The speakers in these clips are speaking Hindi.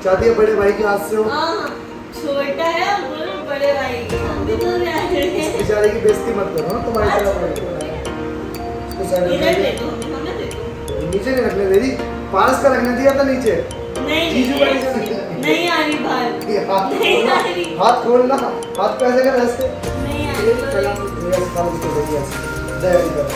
चाहती है बड़े भाई के हाथ से हो। हाँ, छोटा है और बोलो बड़े भाई की। हम भी तो बेचारे की बेइज्जती मत करो ना, तुम्हारी तरह इसको साइड इधर में दे दो, हमें दे दो। नीचे नहीं रखने दे रही, पारस का रखने दिया था नीचे। नहीं जीजू का नीचे रखने नहीं आ रही बात, ये हाथ नहीं आ खोलना, रही, हाथ खोलना, हाथ कैसे कर ऐसे नहीं आ ये रही। पहला ये साल की तो ऐसे दया कर।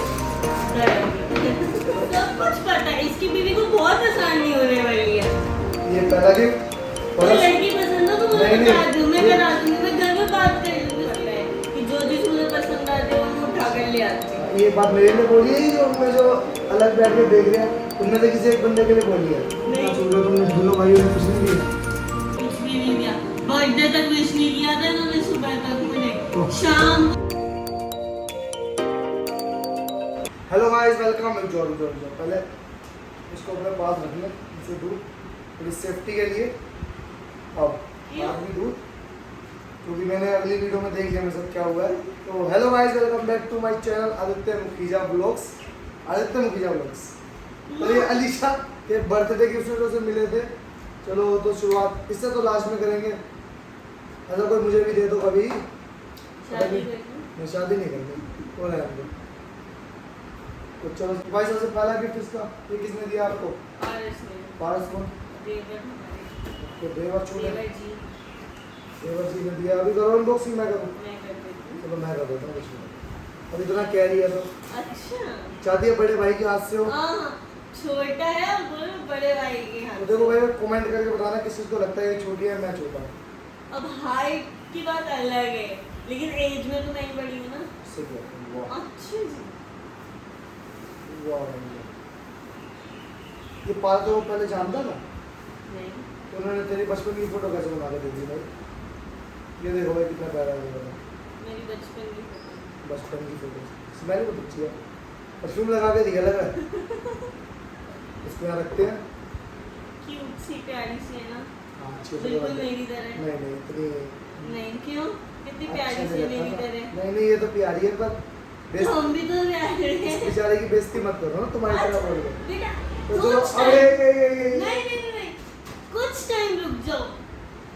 सब कुछ पता है, इसकी बीवी को बहुत आसानी होने वाली है। ये पहला गिफ्ट कोई लड़की पसंद हो तो मुझे नहीं, बता दो, मैं ये- करा दूंगी। मैं घर में बात कर लूंगी उससे कि जो जिस मुझे पसंद आती है वो मैं उठा कर ले आती हूँ। ये बात मेरे लिए बोली है, जो उनमें जो अलग बैठ के देख रहे हैं उनमें से किसी एक बंदे के लिए बोली है। नहीं। सोचो तुमने दोनों भाइयों ने कुछ नहीं दिया। कुछ भी नहीं किया, बर्थडे तक विश नहीं किया था इन्होंने, सुबह तक ओह। मुझे शाम को। Hello guys, welcome. जो पहले इसको अपने पास रख लें, इसे दूर थोड़ी सेफ्टी के लिए। अब बाद में दूर, क्योंकि मैंने अगली वीडियो में देख लिया मेरे साथ क्या हुआ है। तो hello guys, welcome back to my channel Aditya Mukhija blogs. तो ये अलीशा के बर्थडे गिफ्ट से मिले थे। चलो तो शुरुआत इससे तो लास्ट में करेंगे। ऐसा कोई मुझे भी दे दो कभी। शादी करनी। मैं शादी नहीं करनी, कौन है आपको? तो चलो भाई, सबसे पहला गिफ्ट इसका ये किसने दिया आपको? पारस ने। पारस को। देवर हमारे। तो देवर छोटे देवर जी। देवर जी ने दिया। अभी करो अनबॉक्सिंग, मैं करूँ? मैं कर देती हूँ। चलो मैं कर देता हूँ इसमें। अब इतना कैरी है तो अच्छा। चाहती है बड़े भाई के हाथ से हो। हाँ, छोटा है और बोलो बड़े भाई के हाथ। तो देखो भाई, कमेंट करके बताना किस चीज़ को लगता है ये छोटी है मैं छोटा हूँ। अब हाइट की बात अलग है, लेकिन एज में तो मैं ही बड़ी हूँ ना। इससे क्या है? वाह अच्छा जी। वाह। ये पाल तो वो पहले जानता था, नहीं। तो उन्होंने तेरी बचपन की फोटो कैसे बना के दे दी भाई? ये देखो भाई कितना प्यारा है मेरा मेरी बचपन की फोटो। बचपन की फोटो। स्मेल बहुत अच्छी है, परफ्यूम लगा के दिया लग रहा है। इसको यहाँ रखते हैं। क्यूट सी प्यारी सी है ना, हाँ अच्छी फोटो बिल्कुल लगा के। मेरी तरह। नहीं नहीं इतनी नहीं, क्यों? कितनी अच्छे प्यारी से सी रखा मेरी था। तरह। नहीं नहीं, ये तो प्यारी है पर हम भी तो प्यारे इस हैं। बेचारे की बेइज्जती मत करो ना, तुम्हारी तरह बोल रहे। बेटा, तो चलो कुछ अब टाइम। नहीं, कुछ टाइम रुक जाओ,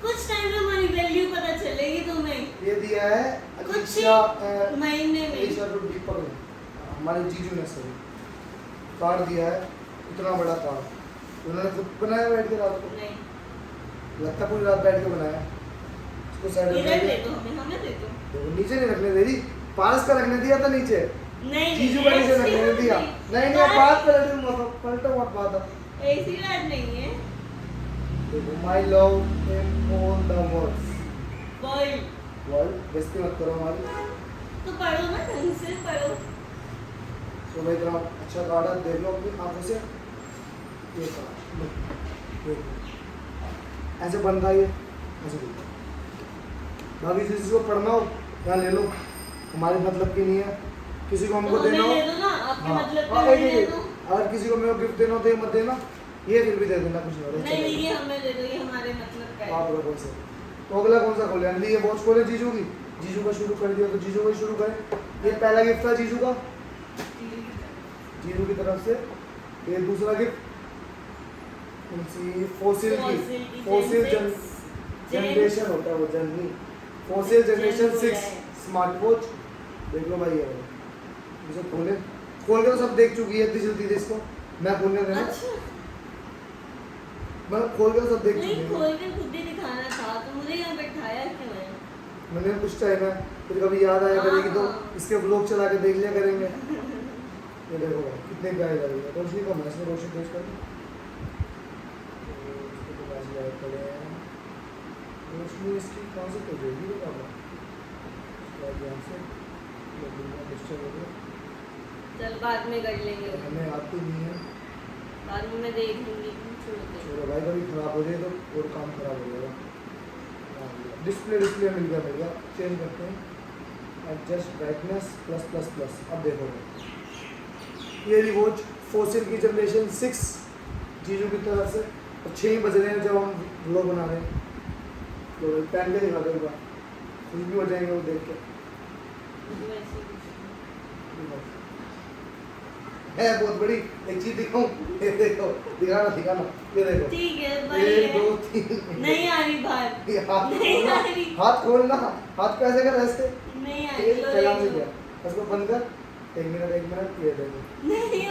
कुछ टाइम में हमारी वैल्यू पता चलेगी तुम्हें। ये दिया है कुछ अलीशा महीने में। अलीशा को दीपक ने, हमारे जीजू ने सर कार्ड दिया है, इतना बड़ा कार्ड उन्होंने खुद बनाया बैठ के रात को। नहीं, लगता पूरी रात बैठ के बनाया। इसको साइड में इधर दे रख दो, हमें दे दो। दो। नीचे नहीं रखने दे रही, पारस का रखने दिया था नीचे। नहीं, जीजू का नीचे ऐसी रखने बात दिया। नहीं नहीं, बात पलटो मत बात। ऐसी बात नहीं है। देखो, my love in all the words. World बेइज्जती मत करो हमारी। तो पढ़ो ना, ढंग से पढ़ो। तो भाई इतना अच्छा कार्ड है, देख लो अपनी आंखों से। ये कार्ड ऐसे बनता है, ये ऐसे बनता है। भाभी जिस को पढ़ना हो यहाँ ले लो, हमारे मतलब की नहीं है। किसी को हमको तो देना हमें हो, दे दो ना, आपके हाँ, मतलब हाँ, का एक- दे एक- दो। अगर किसी को मेरे को गिफ्ट देना हो तो ये मत देना, ये फिर भी दे देना, कुछ नहीं नहीं, ये हमें दे दो, ये हमारे मतलब का है। आप लोगों से। तो अगला कौन सा खोले? अगली ये वॉच खोले जीजू की। जीजू का शुरू कर दिया तो जीजू का ही शुरू करें। ये पहला गिफ्ट था जीजू का, जीजू की तरफ से। ये दूसरा गिफ्ट फोसिल की, फोसिल जनरेशन होता है वो, जननी फोसिल जनरेशन 6 स्मार्ट वॉच। देख लो भाई, ये इसे खोल के तो सब देख चुकी है, इतनी जल्दी इसको मैं खोलने देना। अच्छा, मैं खोल के तो सब देख चुकी नहीं है। खोल के खुद ही दिखाना था तो मुझे यहाँ बैठाया क्यों है? मैंने कुछ टाइम है, फिर कभी याद आया करेगी तो इसके व्लॉग चला के देख लिया करेंगे। ये देखो भाई कितने प्यारे लग रहे हैं। रोशनी कम है, इसमें रोशनी तेज कर दो। रोशनी इसकी कहाँ से कर देगी तो काम ध्यान से डिस्टर्ब हो गया। चल बाद में कर लेंगे, हमें आती नहीं है। बाद में मैं देख लूंगी, छोड़ दे। चलो भाई, कभी खराब हो जाए तो और काम खराब हो जाएगा। डिस्प्ले मिल गया, चेंज करते हैं। Adjust brightness plus. अब देखो ये रिवॉच फोसिल की जनरेशन 6 जीजू की तरफ से। और 6 ही बज रहे हैं जब हम व्लॉग बना रहे हैं। तो पहन के दिखा दो एक बार, खुश भी हो जाएंगे वो देख के। तो ऐसे कुछ है बहुत बड़ी। एक चीज दिखाऊं, ये देखो, दिखाना, ये देखो। ठीक है भाई। 1 2 3 नहीं आ रही बाहर। ये हाथ नहीं खोलना, आ रही। हाथ खोलना, हाथ को ऐसे कर, ऐसे। नहीं आ ये रही। लो कलाम से देखो। क्या, इसको बंद कर। 1 मिनट, ये देखो। नहीं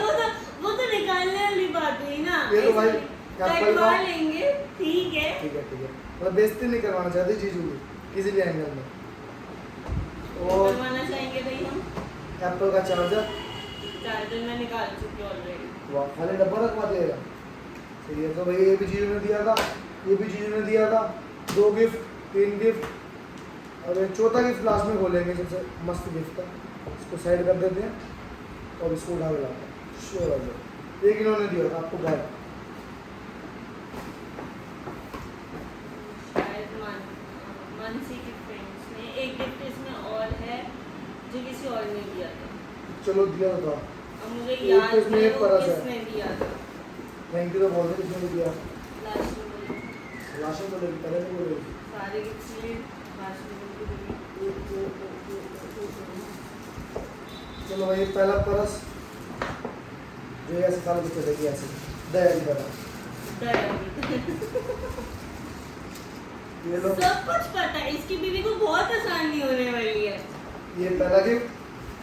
वो तो निकालने वाली बात हुई ना। ये तो भाई ऐसे एप्पल कटवा का। लेंगे। ठीक है। ठीक है मतलब बेइज्जती नहीं करवाना चाहते जीजू की किसी भी एंगल में। और करवाना चाहेंगे भाई हम। एप्पल का चार्जर, चार्जर मैं निकाल चुकी ऑलरेडी। वाह, खाली डब्बा रखवा देगा। सही है। तो भाई ये भी जीजू ने दिया था, ये भी जीजू ने दिया था। 2 गिफ्ट, 3 गिफ्ट और एक चौथा गिफ्ट लास्ट में खोलेंगे। सबसे मस्त गिफ्ट था, इसको साइड कर देते हैं और इसको उठा के लाते हैं। श्योर हो जाए। एक इन्होंने दिया था आपको गाय। शायद मानसी के फ्रेंड्स ने एक गिफ्ट इसमें और है जो किसी और ने दिया था। चलो दिया था। अब मुझे एक याद तो इसमें नहीं एक वो परस है। किसने दिया था। थैंक यू तो बोल रहे किसने दिया। लास्ट में बोली। लाशों को लेकर पहले नहीं बोले। सारे गिफ्ट्स लिए लास्ट में बोली। चलो भाई पहला परस जो ऐसे खाल के चलेगी ऐसे दया की तरह। ये लो, सब कुछ पता है। इसकी बीवी को बहुत आसानी होने वाली है। ये पहला गिफ्ट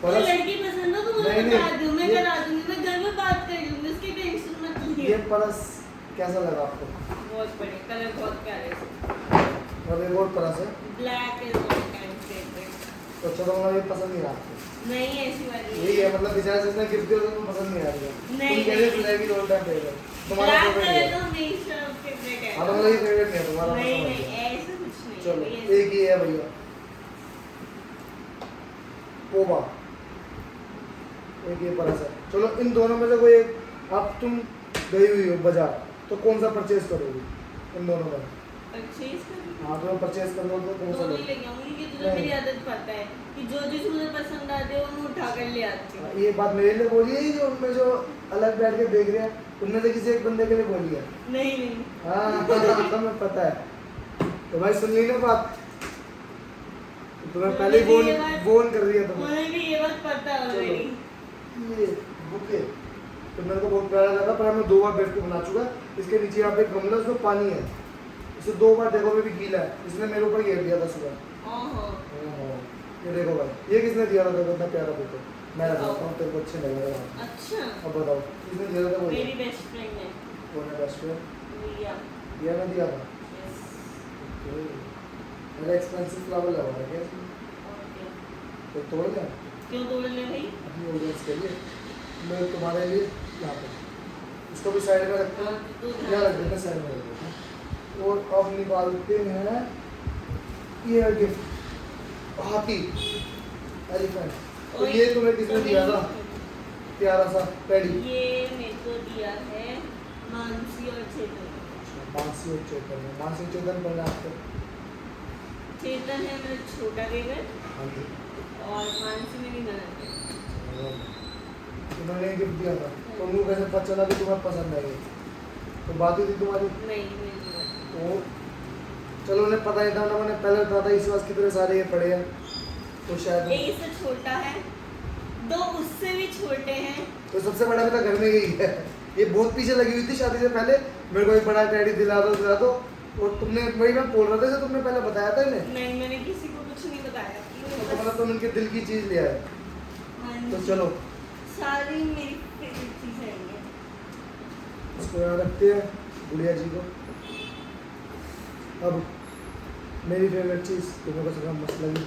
कोई परस। लड़की पसंद हो तो मुझे नहीं, बता नहीं, दो, मैं ये- करा दूंगी। मैं घर में बात कर लूंगी, उसकी टेंशन मत ये लीजिए। परस कैसा लगा आपको? बहुत बढ़िया, कलर बहुत प्यारे से। और एक और परस है। Black is my kind favourite. तो अच्छा तो मतलब ये पसंद नहीं आता आपको? नहीं ऐसी वाली यही है मतलब बेचारा जिसने गिफ्ट दिया उसको पसंद नहीं आ रही है। नहीं, तुम कह रहे नहीं। ब्लैक ही ऑल टाइम फेवरेट। तुम्हारा ब्लैक फेवरेट कलर है। तो हमेशा फेवरेट है। हाँ तो मतलब ये फेवरेट नहीं है तुम्हारा। नहीं पसंद नहीं है। ऐसा कुछ नहीं है। चलो ये एक ही है भैया। पोबा एक ये परस है। चलो इन दोनों में से कोई एक, अब तुम गई हुई हो बाजार तो कौन सा परचेज करोगी इन दोनों में? परचेज कर हाँ तो परचेज कर लो तो कौन सा दोनों ही लोगे? लेके आऊंगी कि तुझे नहीं। मेरी आदत पता है कि जो चीज मुझे पसंद आती है वो मैं उठा कर ले आती हूँ। ये बात मेरे लिए बोली है जो उनमें जो अलग बैठ के देख रहे हैं उनमें से किसी एक बंदे के लिए बोली है? नहीं नहीं हाँ तो मैं पता है। तो भाई सुन ली ना बात, तुम्हें पहले ही मुझे ये बात- फोन कर रही है तुम्हें। मुझे भी ये बात पता है ऑलरेडी। ये बुके तो मेरे को बहुत प्यारा लगा पर मैं 2 बार बैठ के बना चुका। इसके नीचे यहाँ पे गमला उसमें पानी है, इसे 2 बार देखो में भी गीला है। इसने मेरे ऊपर घेर दिया था सुबह। ओहो ये देखो भाई ये किसने दिया था? देखो इतना प्यारा बुके। मैं लगाता हूँ तेरे को अच्छे लगेगा। अच्छा अब बताओ किसने दिया था? वो मेरी बेस्ट फ्रेंड है कौन है बेस्ट फ्रेंड? रिया। दिया ना दिया था। यस मेरा एक्सपेंसिव फ्लावर लगा है क्या? ओके। तो तोड़ लिया क्यों तोड़ ले भाई? अपनी ऑडियंस के लिए, मैं तुम्हारे लिए यहाँ पे इसको भी साइड में रखते हैं। तो यहाँ रख देते हैं, साइड में रख देते हैं। और अब निकालते हैं ये गिफ्ट, हाथी एलिफेंट। तो ये तुम्हें किसने दिया था? प्यारा सा पैडी। ये मेरे को दिया है मानसी और चेतन। मानसी और चेतन। मानसी चेतन पहले आपको। चेतन है मेरा छोटा बेगर हाँ जी। और मानसी मेरी ननद है। उन्होंने गिफ्ट दिया था तो मुझे कैसे पता चला कि तुम्हें पसंद आई? तो बात ही थी तुम्हारी। नहीं नहीं तो चलो उन्हें पता ही था ना, मैंने पहले बताया था। इस बात कितने सारे ये पड़े हैं तो शायद एक इससे छोटा है, 2 उससे भी छोटे हैं। तो सबसे बड़ा मेरा घर में यही है। ये बहुत पीछे लगी हुई थी शादी से पहले। मेरे को एक बड़ा टेडी दिला दो। और तुमने वही मैं बोल रहा था तुमने पहले बताया था इन्हें। नहीं मैंने किसी को कुछ नहीं बताया। तो मतलब तुम इनके दिल की चीज ले आए। हाँ तो जी। चलो सारी मेरी फेवरेट चीज़ें हैं। इसको यहाँ रखते हैं गुड़िया जी को। अब मेरी फेवरेट चीज़ तुम्हें को सबका मस्त लगी।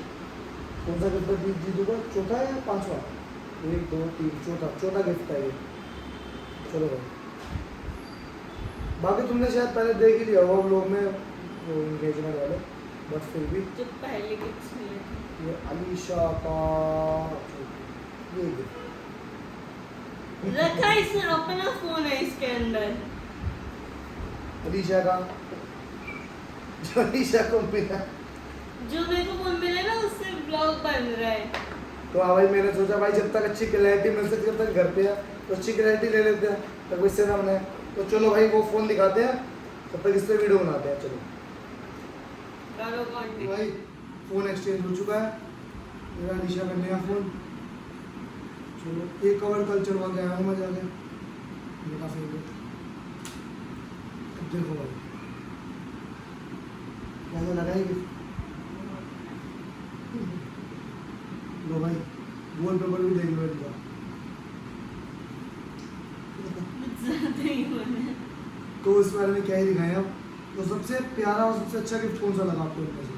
कौन सा गिफ्ट जीतू का? चौथा है या 5वां? 1 2 3 चौथा गिफ्ट है ये। चलो भाई बाकी तुमने शायद पहले देख ही लिया होगा वो लोग में वो इंगेजमेंट वाले, बट फिर भी जो पहले गिफ्ट मिले थे। ये अलीशा का ये गिफ्ट रखा इसने अपना फोन है इसके अंदर। अलीशा का जो अलीशा को मिला। जो मेरे को फोन मिला ना उससे ब्लॉग बन रहा है। तो हाँ भाई मैंने सोचा भाई जब तक अच्छी क्लैरिटी मिल सकती है जब तक घर पे है तो अच्छी क्लैरिटी ले लेते हैं तब इससे ना बने। तो चलो भाई वो फ़ोन दिखाते हैं तब तक इस पर वीडियो बनाते हैं। चलो करो कॉन्टेक्ट। भाई फ़ोन एक्सचेंज हो चुका है। मेरा अलीशा का नया फ़ोन चलो एक कवर कल चढ़वा के आया हूँ मैं जाके, मेरा फेवरेट। अब देखो भाई कैसा लगा है गिफ्ट। लो भाई वॉल पेपर भी देख लो इनका। ज्यादा ही होना। तो इस बारे में क्या ही दिखाएं आप। तो सबसे प्यारा और सबसे अच्छा गिफ्ट कौन सा लगा आपको इनमें से?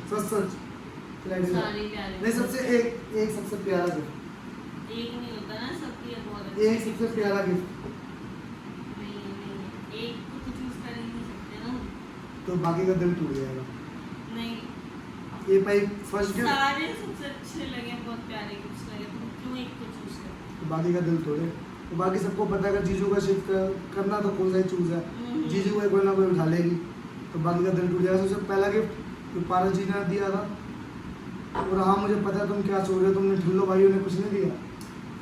सच सच खिलाड़ी का। सारे प्यारे। नहीं सबसे एक सबसे प्यारा गिफ्ट, एक नहीं होता ना, सबकी एक बहुत एक सबसे प्यारा गिफ्ट। नहीं, एक को तो चूज कर ही नहीं सकते ना। तो बाकी का दिल टूट जाएगा। नहीं, ये भाई फर्स्ट गिफ्ट, सारे सबसे अच्छे लगे, बहुत प्यारे गिफ्ट लगे, तो क्यों एक को चूज कर? तो बाकी का दिल तोड़े। तो बाकी सबको पता है अगर जीजू का शिफ्ट करना तो कौन सा ही चूज है, जीजू को कोई ना कोई उठा लेगी, तो बाकी का दिल टूट जाएगा। सबसे पहला गिफ्ट जो पारस जी ने दिया था, और हाँ मुझे पता है तुम क्या सोच रहे हो, तुमने ठुल्लो भाइयों ने कुछ नहीं दिया।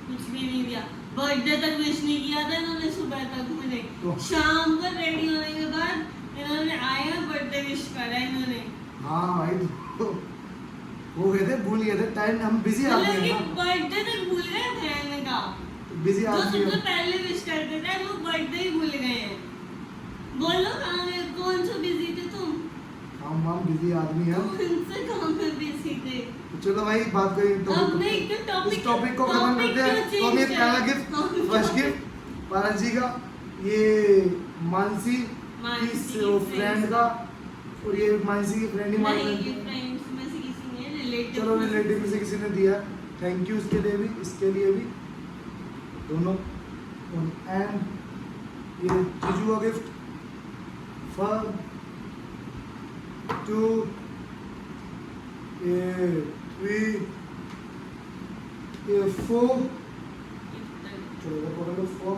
कुछ भी नहीं दिया, बर्थडे तक विश नहीं किया था इन्होंने सुबह तक मुझे। तो शाम को रेडी होने के बाद इन्होंने आया बर्थडे विश करा इन्होंने। हाँ भाई तो वो गए थे, भूल गए थे, टाइम हम बिजी आदमी मतलब कि हैं ना, बर्थडे तक भूल गए थे इनका। बिजी जो आदमी सबसे हैं। पहले विश करते थे वो बर्थडे ही भूल गए हैं। बोलो कहाँ गए, कौन सा बिजी थे तुम? हम बिजी आदमी हैं। कौन से काम में बिजी थे? तो चलो भाई बात करें अब मैं एकदम इस टॉपिक को खत्म करते हैं। तो हमें पहला गिफ्ट, फर्स्ट गिफ्ट पारस जी का, ये मानसी की फ्रेंड का, और ये मानसी की फ्रेंड ही मान नहीं, लेते ये हैं। फ्रेंड्स में से किसी ने, रिलेटिव चलो रिलेटिव में से किसी ने दिया, थैंक यू इसके लिए भी, इसके लिए भी, दोनों। एंड ये जीजू का गिफ्ट, 1 2 ये 3 ये 4, चलो वो पकड़ लो 4,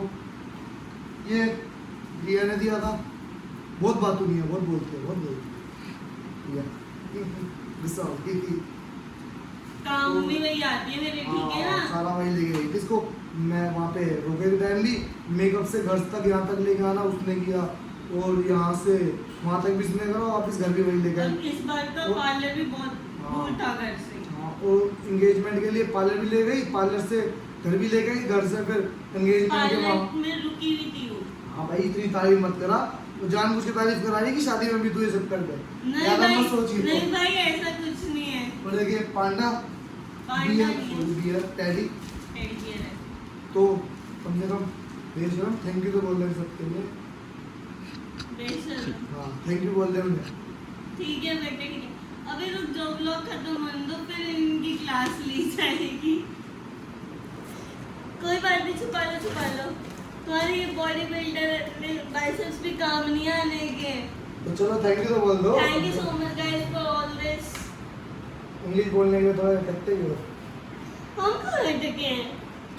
ये रिया ने दिया था। बहुत बातों नहीं है, बहुत बोलते हैं, बहुत बोलते हैं। गुस्सा हो गई। काम भी वही आती है मेरे, ठीक है ना? सारा वही लेके गई। किसको? मैं वहाँ पे रोके के टाइम भी मेकअप से घर तक यहाँ तक लेके आना उसने किया, और यहाँ से वहाँ तक भी इसने करा, वापस घर भी वही लेके और आई। इस बार तो पार्लर भी बहुत दूर था घर से। हाँ, और इंगेजमेंट के लिए पार्लर भी ले गई, पार्लर से घर भी ले गई, घर से फिर एंगेजमेंट के पार्लर वहाँ। में रुकी हुई थी वो। हाँ भाई इतनी तारीफ मत करा, वो जानबूझ के तारीफ करा रही कि शादी में भी तू ये सब कर दे। नहीं ज्यादा भाई, मत सोचिए। नहीं भाई ऐसा कुछ नहीं है। और देखिए पांडा पांडा नहीं है, टैडी, टेडी बियर है। तो कम से कम बेशरम थैंक यू तो बोल रहे सबके लिए। बेशर्म। हाँ थैंक यू बोल रहे हैं। ठीक है बेटे, ठीक है। अभी रुक जाओ, ब्लॉग खत्म होने दो, फिर इनकी क्लास ली जाएगी। कोई बात नहीं, छुपा लो छुपा लो। तुम्हारे ये बॉडी बिल्डर बाइसेप्स भी काम नहीं आने के। तो चलो थैंक यू तो बोल दो। Thank you so much guys for all this. English बोलने के थोड़ा अटकते ही हो। हम क्यों अटके हैं?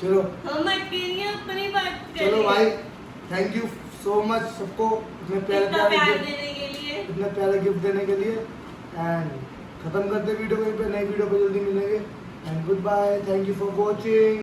चलो हम अटके नहीं हैं, अपनी बात कर चलो रहे हैं। भाई थैंक यू सो मच सबको इतने प्यारे इतना प्यार प्यारे देने के लिए। इतना प्यारे गिफ्ट देने के लिए। एंड खत्म करते वीडियो को, यहीं पे नई वीडियो पे जल्दी मिलेंगे। And good bye, thank you for watching.